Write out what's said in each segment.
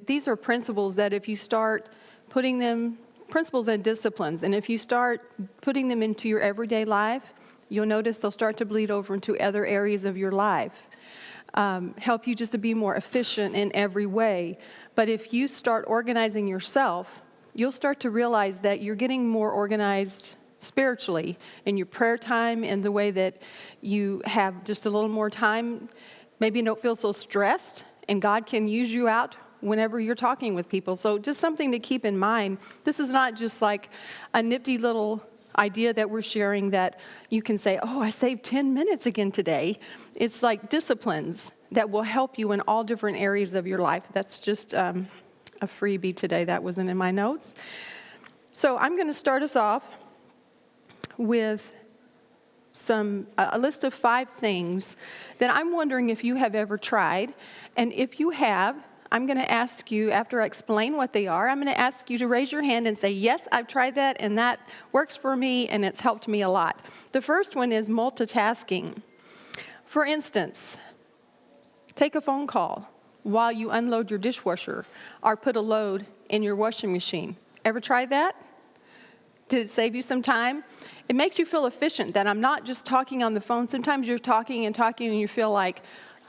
these are principles that if you start putting them, principles and disciplines, and if you start putting them into your everyday life, you'll notice they'll start to bleed over into other areas of your life. Help you just to be more efficient in every way. But if you start organizing yourself, you'll start to realize that you're getting more organized spiritually in your prayer time, in the way that you have just a little more time. Maybe you don't feel so stressed, and God can use you out whenever you're talking with people. So just something to keep in mind. This is not just like a nifty little idea that we're sharing that you can say, oh, I saved 10 minutes again today. It's like disciplines that will help you in all different areas of your life. That's just a freebie today. That wasn't in my notes. So I'm going to start us off with a list of 5 things that I'm wondering if you have ever tried. And if you have, I'm going to ask you, after I explain what they are, I'm going to ask you to raise your hand and say, yes, I've tried that, and that works for me, and it's helped me a lot. The first one is multitasking. For instance, take a phone call while you unload your dishwasher or put a load in your washing machine. Ever tried that? Did it save you some time? It makes you feel efficient that I'm not just talking on the phone. Sometimes you're talking and you feel like,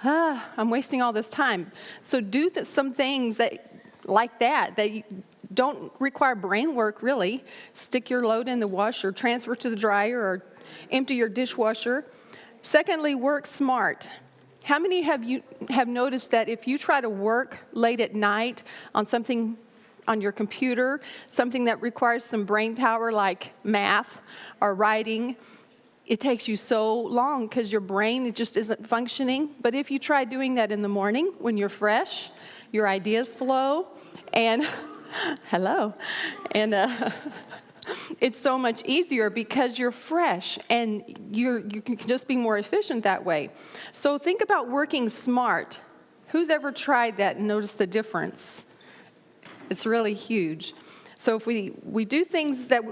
I'm wasting all this time. So do some things like that don't require brain work, really. Stick your load in the washer, transfer to the dryer, or empty your dishwasher. Secondly, work smart. How many have noticed that if you try to work late at night on something on your computer, something that requires some brain power like math or writing, it takes you so long because your brain, it just isn't functioning. But if you try doing that in the morning when you're fresh, your ideas flow, and hello, and it's so much easier because you're fresh and you can just be more efficient that way. So think about working smart. Who's ever tried that and noticed the difference? It's really huge. So if we do things that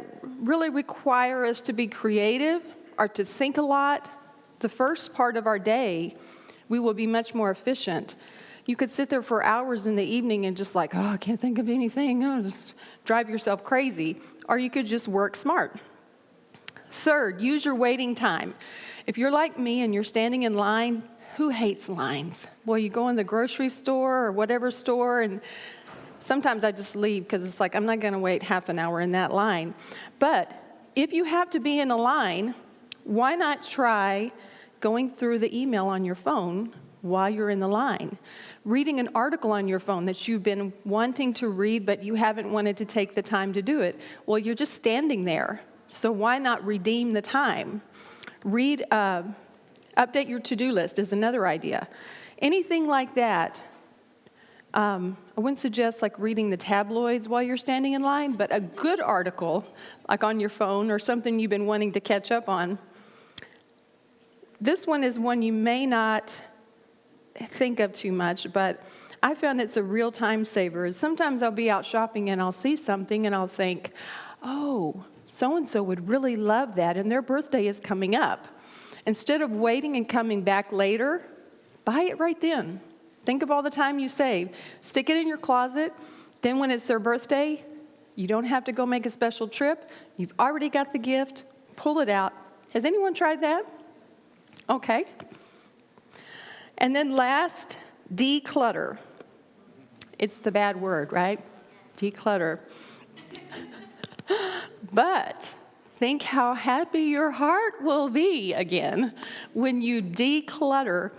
really require us to be creative or to think a lot, the first part of our day, we will be much more efficient. You could sit there for hours in the evening and just like, I can't think of anything. Just drive yourself crazy. Or you could just work smart. Third, use your waiting time. If you're like me and you're standing in line, who hates lines? Boy, you go in the grocery store or whatever store, and sometimes I just leave because it's like, I'm not going to wait half an hour in that line. But if you have to be in a line, why not try going through the email on your phone while you're in the line? Reading an article on your phone that you've been wanting to read, but you haven't wanted to take the time to do it. Well, you're just standing there. So why not redeem the time? Update your to-do list is another idea. Anything like that. I wouldn't suggest like reading the tabloids while you're standing in line, but a good article, like on your phone or something you've been wanting to catch up on. This one is one you may not think of too much, but I found it's a real time saver. Sometimes I'll be out shopping and I'll see something and I'll think, oh, so-and-so would really love that, and their birthday is coming up. Instead of waiting and coming back later, buy it right then. Think of all the time you save. Stick it in your closet. Then when it's their birthday, you don't have to go make a special trip. You've already got the gift. Pull it out. Has anyone tried that? Okay. And then last, declutter. It's the bad word, right? Declutter. But think how happy your heart will be again when you declutter.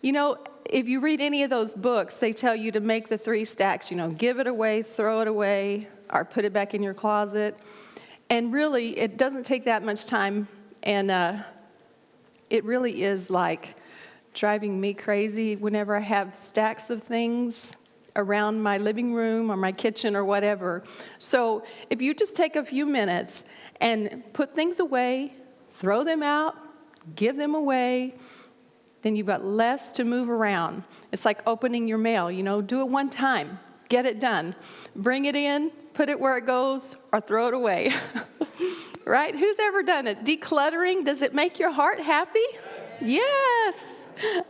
You know, if you read any of those books, they tell you to make the 3 stacks, give it away, throw it away, or put it back in your closet. And really, it doesn't take that much time, and it really is like driving me crazy whenever I have stacks of things around my living room or my kitchen or whatever. So if you just take a few minutes and put things away, throw them out, give them away, then you've got less to move around. It's like opening your mail, do it one time, get it done. Bring it in, put it where it goes, or throw it away. Right? Who's ever done it? Decluttering, does it make your heart happy? Yes.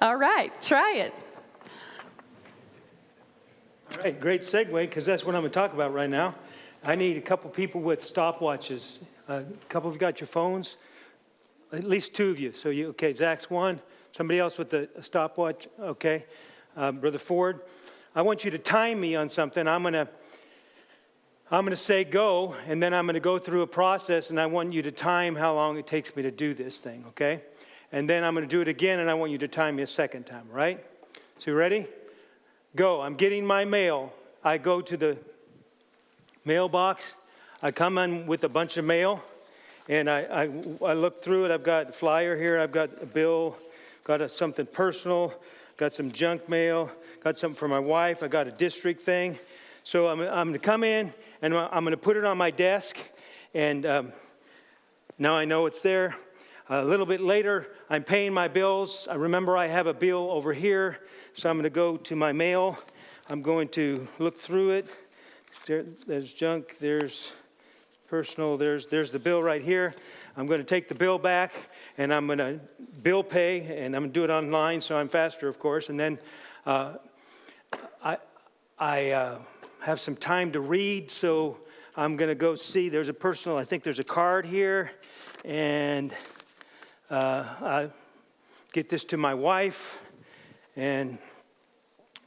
All right, try it. All Right, great segue, because that's what I'm going to talk about right now. I need a couple people with stopwatches. A couple of you got your phones? At least two of you. So okay, Zach's one. Somebody else with the stopwatch? Okay. Brother Ford, I want you to time me on something. I'm going to say go, and then I'm going to go through a process, and I want you to time how long it takes me to do this thing, okay? And then I'm going to do it again, and I want you to time me a second time, right? So you ready? Go. I'm getting my mail. I go to the mailbox. I come in with a bunch of mail, and I look through it. I've got a flyer here. I've got a bill, got something personal, got some junk mail, got something for my wife. I got a district thing. So I'm going to come in, and I'm going to put it on my desk, and now I know it's there. A little bit later, I'm paying my bills. I remember I have a bill over here, so I'm going to go to my mail. I'm going to look through it. There's junk, there's personal, there's the bill right here. I'm going to take the bill back, and I'm going to bill pay, and I'm going to do it online, so I'm faster, of course. And then I have some time to read, so I'm going to go see. There's a personal, I think there's a card here, and I get this to my wife and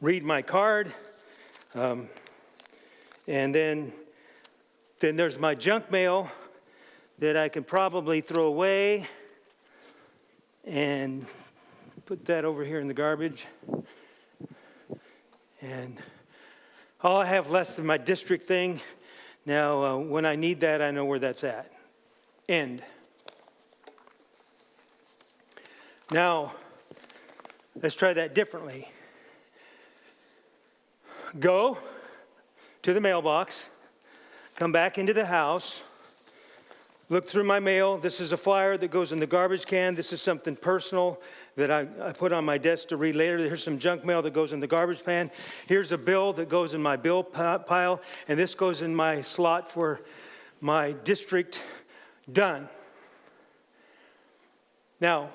read my card. And then there's my junk mail that I can probably throw away and put that over here in the garbage. And all I have less than my district thing. Now, when I need that, I know where that's at. End. Now, let's try that differently. Go to the mailbox, come back into the house, look through my mail. This is a flyer that goes in the garbage can. This is something personal that I put on my desk to read later. Here's some junk mail that goes in the garbage can. Here's a bill that goes in my bill pile, and this goes in my slot for my district. Done. Now,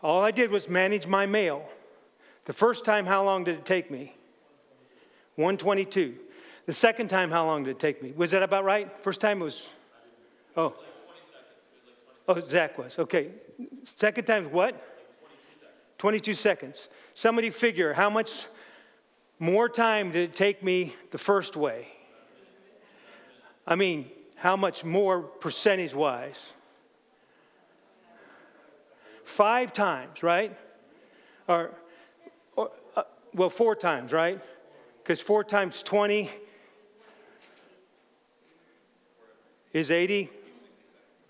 all I did was manage my mail. The first time, how long did it take me? 1:22. The second time, how long did it take me? Was that about right? First time it was, oh. It was like 20 seconds. It was like 20 seconds. Oh, Zach was. Okay. Second time what? Like 22 seconds. 22 seconds. Somebody figure how much more time did it take me the first way? I mean, how much more percentage-wise? 5 times, right? Or 4 times, right? Because 4 times 20 is 80.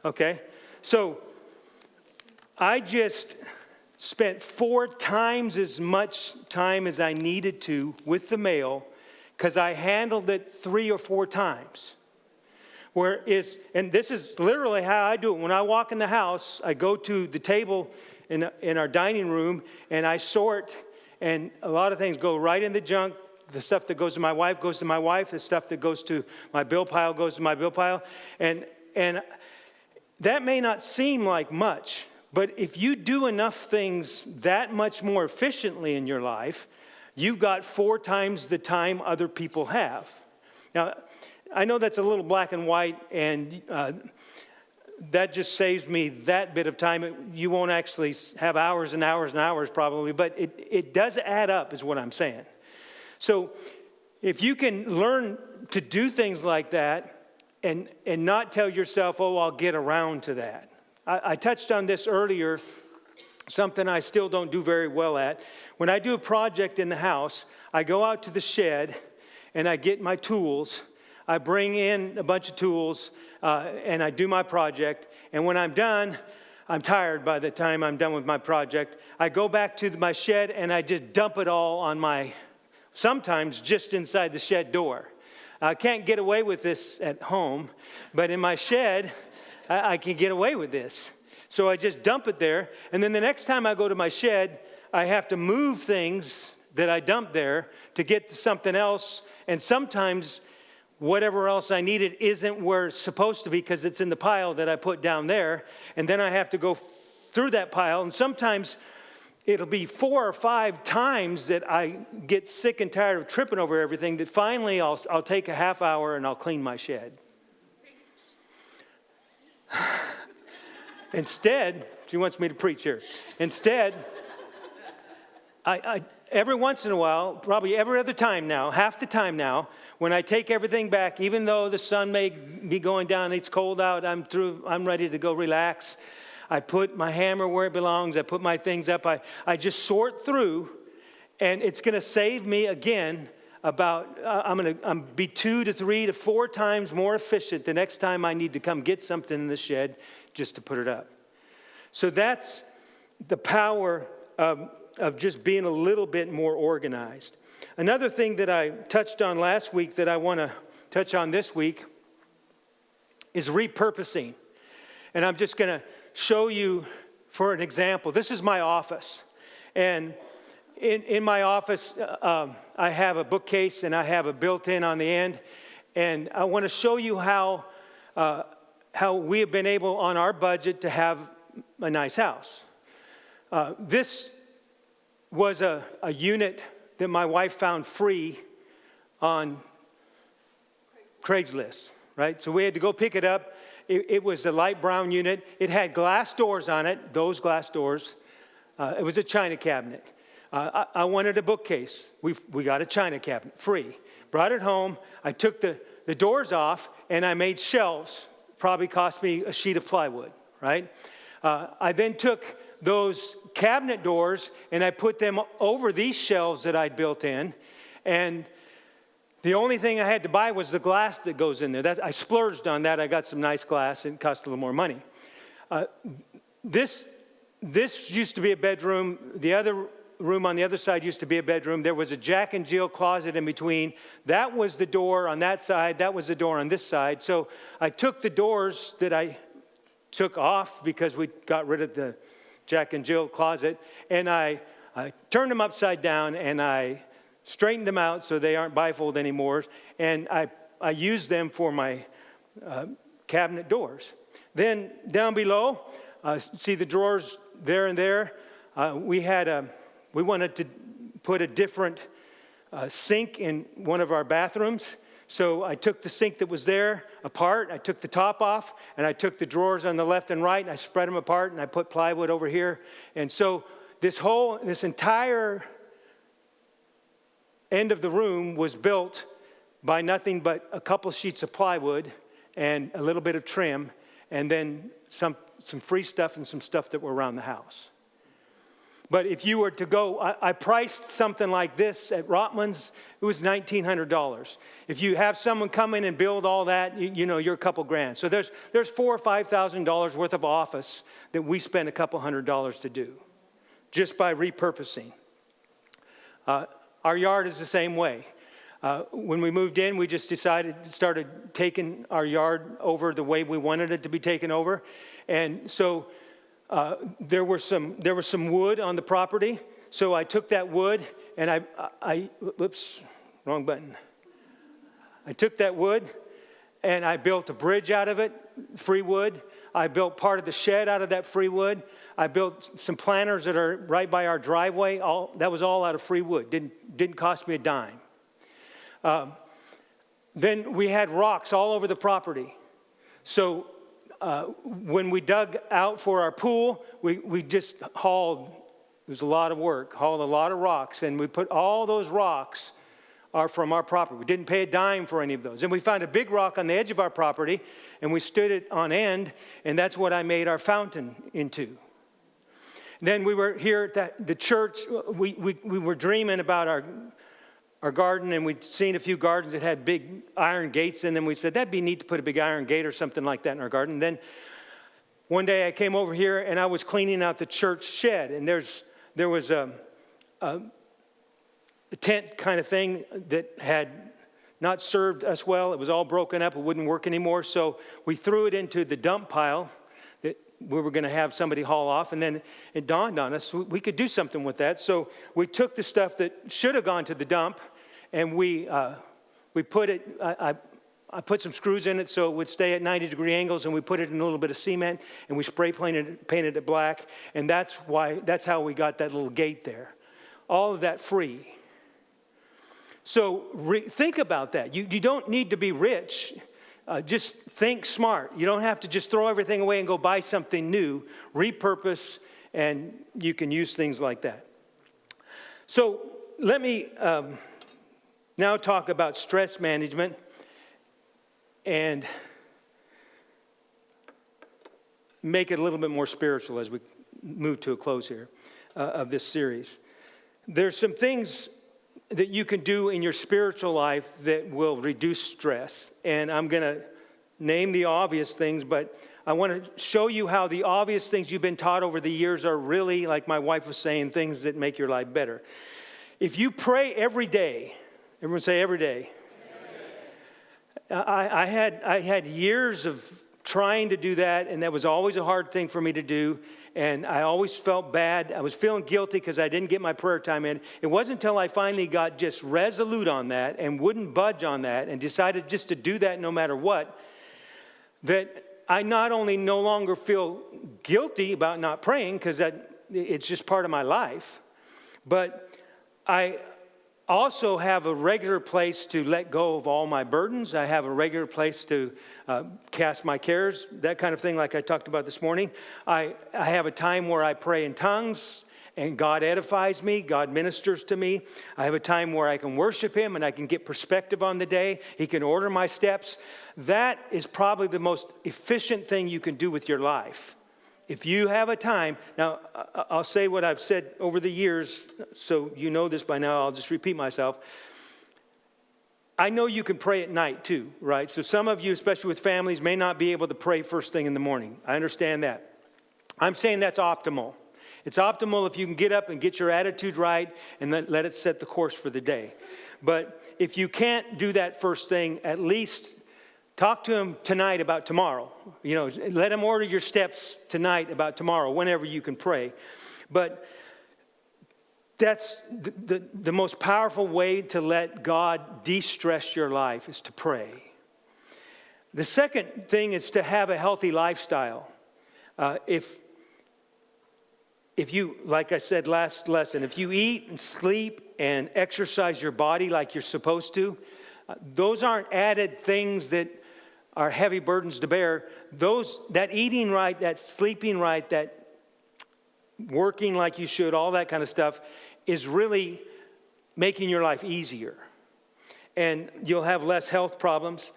Okay. So I just spent 4 times as much time as I needed to with the mail because I handled it 3 or 4 times. And this is literally how I do it. When I walk in the house, I go to the table in our dining room and I sort, and a lot of things go right in the junk. The stuff that goes to my wife goes to my wife. The stuff that goes to my bill pile goes to my bill pile. And that may not seem like much, but if you do enough things that much more efficiently in your life, you've got 4 times the time other people have. Now, I know that's a little black and white, and that just saves me that bit of time. You won't actually have hours and hours and hours probably, but it does add up is what I'm saying. So if you can learn to do things like that and not tell yourself, oh, I'll get around to that. I touched on this earlier, something I still don't do very well at. When I do a project in the house, I go out to the shed and I get my tools. I bring in a bunch of tools and I do my project. And when I'm done, I'm tired by the time I'm done with my project. I go back to my shed and I just dump it all on sometimes just inside the shed door. I can't get away with this at home, but in my shed, I can get away with this. So I just dump it there. And then the next time I go to my shed, I have to move things that I dumped there to get to something else. And sometimes whatever else I needed isn't where it's supposed to be because it's in the pile that I put down there. And then I have to go through that pile. And sometimes it'll be 4 or 5 times that I get sick and tired of tripping over everything that finally I'll take a half hour and I'll clean my shed. Instead, she wants me to preach here. Instead, I every once in a while, probably every other time now, half the time now, when I take everything back, even though the sun may be going down, it's cold out, I'm ready to go relax. I put my hammer where it belongs. I put my things up. I just sort through, and it's going to save me again about, I'm be 2 to 3 to 4 times more efficient the next time I need to come get something in the shed just to put it up. So that's the power of just being a little bit more organized. Another thing that I touched on last week that I want to touch on this week is repurposing. And I'm just going to show you for an example. This is my office. And in my office, I have a bookcase and I have a built-in on the end. And I want to show you how we have been able on our budget to have a nice house. This was a unit that my wife found free on Craigslist, right? So we had to go pick it up. It was a light brown unit. It had glass doors on it, those glass doors. It was a china cabinet. I wanted a bookcase. We got a china cabinet, free. Brought it home. I took the doors off, and I made shelves. Probably cost me a sheet of plywood, right? I then took those cabinet doors, and I put them over these shelves that I'd built in. And the only thing I had to buy was the glass that goes in there. I splurged on that. I got some nice glass, and it cost a little more money. This used to be a bedroom. The other room on the other side used to be a bedroom. There was a Jack and Jill closet in between. That was the door on that side. That was the door on this side. So I took the doors that I took off because we got rid of the Jack and Jill closet, and I turned them upside down, and I straightened them out so they aren't bifold anymore, and I used them for my cabinet doors. Then down below, see the drawers there and there. We wanted to put a different sink in one of our bathrooms. So I took the sink that was there apart, I took the top off, and I took the drawers on the left and right, and I spread them apart, and I put plywood over here. And so this entire end of the room was built by nothing but a couple sheets of plywood and a little bit of trim, and then some free stuff and some stuff that were around the house. But if you were to go, I priced something like this at Rotman's. It was $1,900. If you have someone come in and build all that, you're a couple grand. So there's $4,000 or $5,000 worth of office that we spent a couple $100 to do, just by repurposing. Our yard is the same way. When we moved in, we just started taking our yard over the way we wanted it to be taken over, and so. There was some wood on the property, so I took that wood and whoops, wrong button. I took that wood and I built a bridge out of it, free wood. I built part of the shed out of that free wood. I built some planters that are right by our driveway. That was all out of free wood. Didn't cost me a dime. Then we had rocks all over the property, so. When we dug out for our pool, we just hauled, it was a lot of work, hauled a lot of rocks, and we put all those rocks are from our property. We didn't pay a dime for any of those. And we found a big rock on the edge of our property, and we stood it on end, and that's what I made our fountain into. Then we were here at the church. We were dreaming about our garden, and we'd seen a few gardens that had big iron gates in them. We said, that'd be neat to put a big iron gate or something like that in our garden. And then one day I came over here, and I was cleaning out the church shed, and there was a tent kind of thing that had not served us well. It was all broken up. It wouldn't work anymore. So we threw it into the dump pile that we were going to have somebody haul off. And then it dawned on us we could do something with that. So we took the stuff that should have gone to the dump, and we put it. I put some screws in it so it would stay at 90-degree angles, and we put it in a little bit of cement, and we spray painted it black, and that's how we got that little gate there. All of that free. So think about that. You don't need to be rich. Just think smart. You don't have to just throw everything away and go buy something new. Repurpose, and you can use things like that. So let me now talk about stress management and make it a little bit more spiritual as we move to a close here of this series. There's some things that you can do in your spiritual life that will reduce stress. And I'm going to name the obvious things, but I want to show you how the obvious things you've been taught over the years are really, like my wife was saying, things that make your life better. If you pray every day, everyone say every day. I had years of trying to do that, and that was always a hard thing for me to do, and I always felt bad. I was feeling guilty because I didn't get my prayer time in. It wasn't until I finally got just resolute on that and wouldn't budge on that and decided just to do that no matter what, that I not only no longer feel guilty about not praying because it's just part of my life, but I also have a regular place to let go of all my burdens. I have a regular place to cast my cares, that kind of thing like I talked about this morning. I have a time where I pray in tongues and God edifies me, God ministers to me. I have a time where I can worship Him and I can get perspective on the day. He can order my steps. That is probably the most efficient thing you can do with your life. If you have a time, now I'll say what I've said over the years, so you know this by now, I'll just repeat myself. I know you can pray at night too, right? So some of you, especially with families, may not be able to pray first thing in the morning. I understand that. I'm saying that's optimal. It's optimal if you can get up and get your attitude right and let it set the course for the day. But if you can't do that first thing, at least talk to Him tonight about tomorrow. You know, let Him order your steps tonight about tomorrow, whenever you can pray. But that's the most powerful way to let God de-stress your life is to pray. The second thing is to have a healthy lifestyle. If you, like I said last lesson, if you eat and sleep and exercise your body like you're supposed to, those aren't added things that are heavy burdens to bear. That eating right, that sleeping right, that working like you should, all that kind of stuff is really making your life easier. And you'll have less health problems.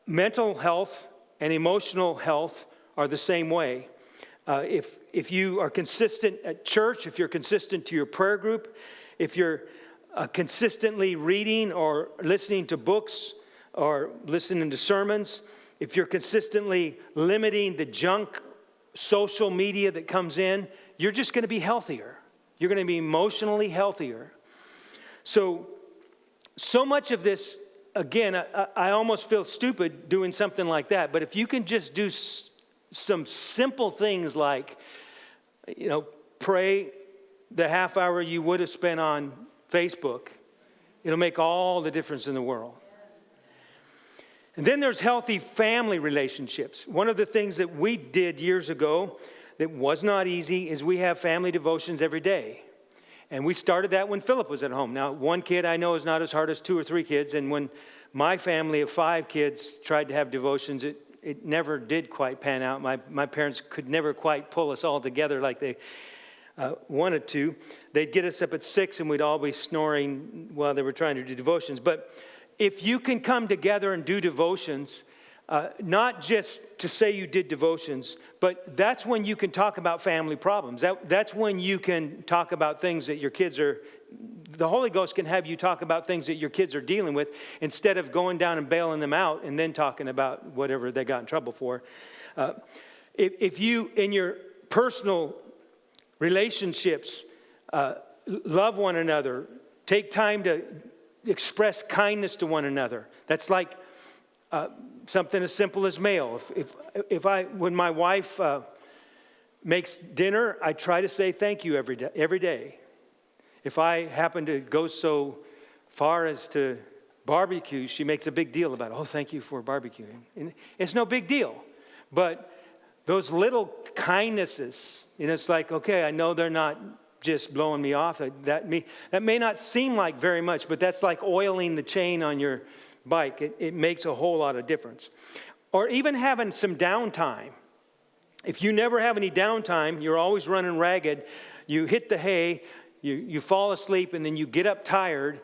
Mental health and emotional health are the same way. If you are consistent at church, if you're consistent to your prayer group, if you're consistently reading or listening to books or listening to sermons, if you're consistently limiting the junk social media that comes in, you're just going to be healthier. You're going to be emotionally healthier. So much of this, again, I almost feel stupid doing something like that, but if you can just do some simple things like, pray the half hour you would have spent on Facebook, it'll make all the difference in the world. And then there's healthy family relationships. One of the things that we did years ago that was not easy is we have family devotions every day. And we started that when Philip was at home. Now, one kid I know is not as hard as 2 or 3 kids. And when my family of 5 kids tried to have devotions, it never did quite pan out. My parents could never quite pull us all together like they wanted to. They'd get us up at 6 and we'd all be snoring while they were trying to do devotions. But if you can come together and do devotions, not just to say you did devotions, but that's when you can talk about family problems. That's when you can talk about things that your kids are, the Holy Ghost can have you talk about things that your kids are dealing with instead of going down and bailing them out and then talking about whatever they got in trouble for. If you, in your personal relationships, love one another, take time to express kindness to one another. That's like something as simple as mail. When my wife makes dinner, I try to say thank you every day. If I happen to go so far as to barbecues, she makes a big deal about, oh, thank you for barbecuing. And it's no big deal. But those little kindnesses, it's like, okay, I know they're not just blowing me off. That may not seem like very much, but that's like oiling the chain on your bike. It makes a whole lot of difference. Or even having some downtime. If you never have any downtime, you're always running ragged, you hit the hay, you fall asleep, and then you get up tired,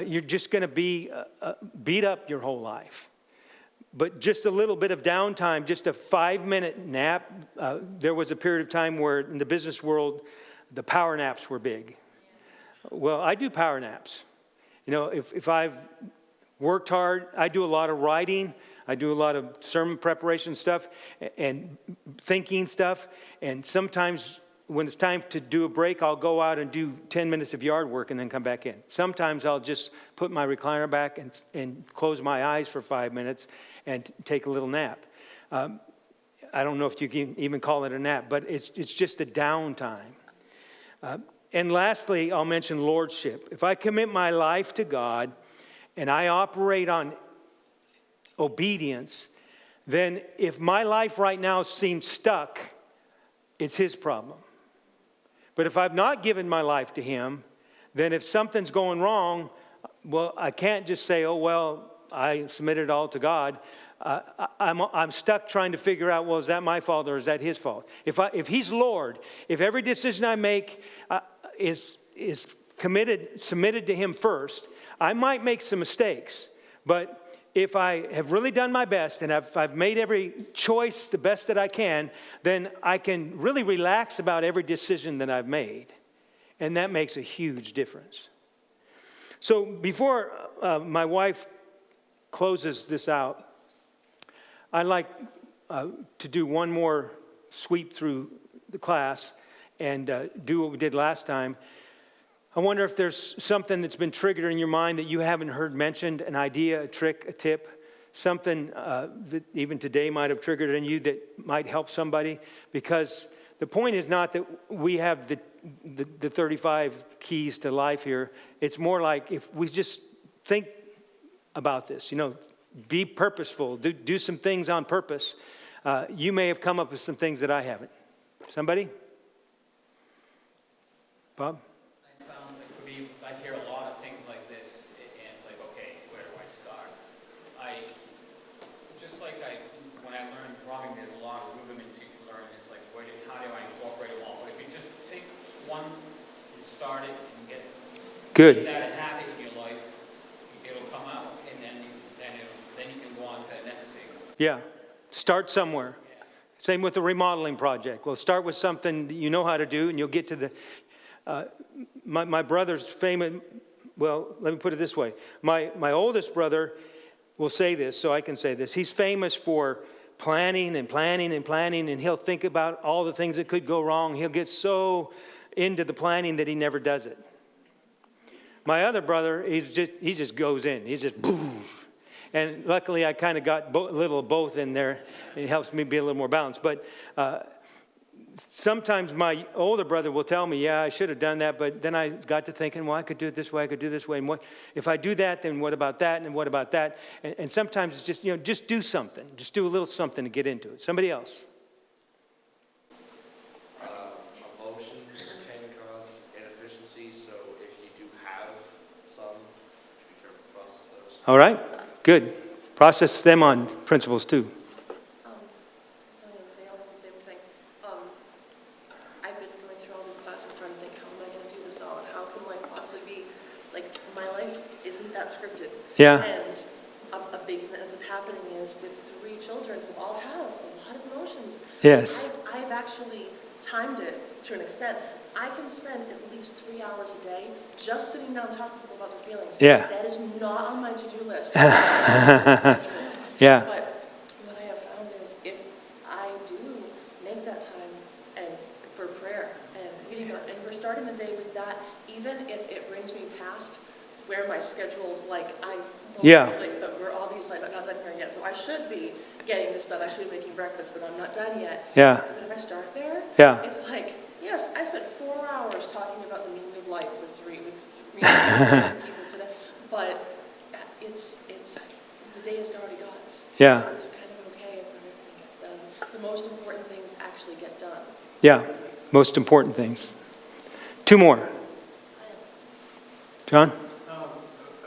you're just going to be beat up your whole life. But just a little bit of downtime, just a 5-minute nap. There was a period of time where in the business world, the power naps were big. Well, I do power naps. If I've worked hard, I do a lot of writing. I do a lot of sermon preparation stuff and thinking stuff. And sometimes when it's time to do a break, I'll go out and do 10 minutes of yard work and then come back in. Sometimes I'll just put my recliner back and close my eyes for 5 minutes and take a little nap. I don't know if you can even call it a nap, but it's just a downtime. And lastly, I'll mention lordship. If I commit my life to God and I operate on obedience, then if my life right now seems stuck, it's His problem. But if I've not given my life to Him, then if something's going wrong, well, I can't just say, oh, well, I submitted it all to God. I'm stuck trying to figure out, well, is that my fault or is that His fault? If He's Lord, if every decision I make is submitted to Him first, I might make some mistakes. But if I have really done my best and I've made every choice the best that I can, then I can really relax about every decision that I've made. And that makes a huge difference. So before my wife closes this out, I'd like to do one more sweep through the class and do what we did last time. I wonder if there's something that's been triggered in your mind that you haven't heard mentioned, an idea, a trick, a tip, something that even today might have triggered in you that might help somebody. Because the point is not that we have the 35 keys to life here. It's more like if we just think about this, be purposeful, do some things on purpose. You may have come up with some things that I haven't. Somebody? Bob? I hear a lot of things like this, and it's like, okay, where do I start? When I learned drumming, there's a lot of rudiments you can learn. It's like, how do I incorporate them all? But if you just take one and start it and get that a habit in your life, it'll come out, and then you can go on to the next thing. Yeah, start somewhere. Yeah. Same with the remodeling project. Well, start with something you know how to do, and you'll get to the... My brother's famous, well, let me put it this way. My oldest brother will say this, so I can say this. He's famous for planning and planning and planning, and he'll think about all the things that could go wrong. He'll get so into the planning that he never does it. My other brother, he just goes in. He's just boom. And luckily, I kind of got a little of both in there. It helps me be a little more balanced. But sometimes my older brother will tell me, yeah, I should have done that, but then I got to thinking, well, I could do it this way, I could do it this way, and what if I do that, then what about that, and what about that? And sometimes it's just, just do something. Just do a little something to get into it. Somebody else? Emotions can cause inefficiencies, so if you do have some, be careful to process those. All right, good. Process them on principles too. Yeah. And a big thing that ends up happening is with 3 children who all have a lot of emotions. Yes. I've actually timed it to an extent. I can spend at least 3 hours a day just sitting down talking to people about their feelings. Yeah. That is not on my to-do list. Yeah. But what I have found is if I do make that time and for prayer and reading and we're starting the day with that, even if it brings me past where my schedule's but we're all these not done here yet. So I should be getting this done. I should be making breakfast, but I'm not done yet. Yeah. But if I start there, it's like, yes, I spent 4 hours talking about the meaning of life with three people today, but it's Yeah. So it's kind of okay if everything gets done. The most important things actually get done. Yeah. Most important things. 2 more. John? I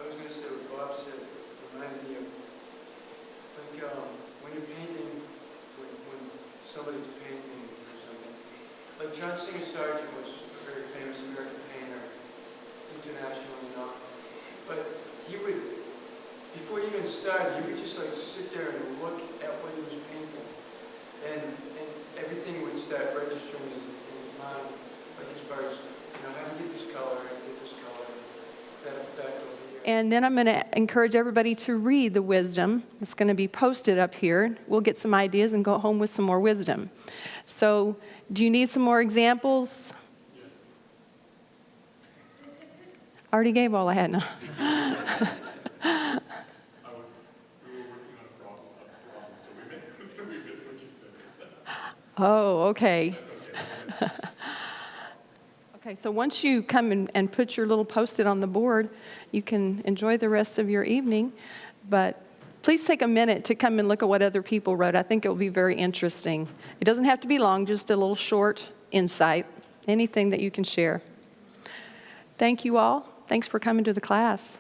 was going to say what Bob said reminded me of, like, when you're painting, when somebody's painting or something. Like John Singer Sargent was a very famous American painter, internationally known. But he would, before you even started, he would just like sit there and look at what he was painting. And everything would start registering in his mind, like as far as, how do you get this color, how do you get this color, that effect over here. And then I'm going to encourage everybody to read the wisdom. It's going to be posted up here. We'll get some ideas and go home with some more wisdom. So, do you need some more examples? Yes. I already gave all I had now. We were working on a problem, so we missed what you said. Oh, okay. That's okay. Okay, so once you come and put your little Post-it on the board, you can enjoy the rest of your evening. But please take a minute to come and look at what other people wrote. I think it will be very interesting. It doesn't have to be long, just a little short insight, anything that you can share. Thank you all. Thanks for coming to the class.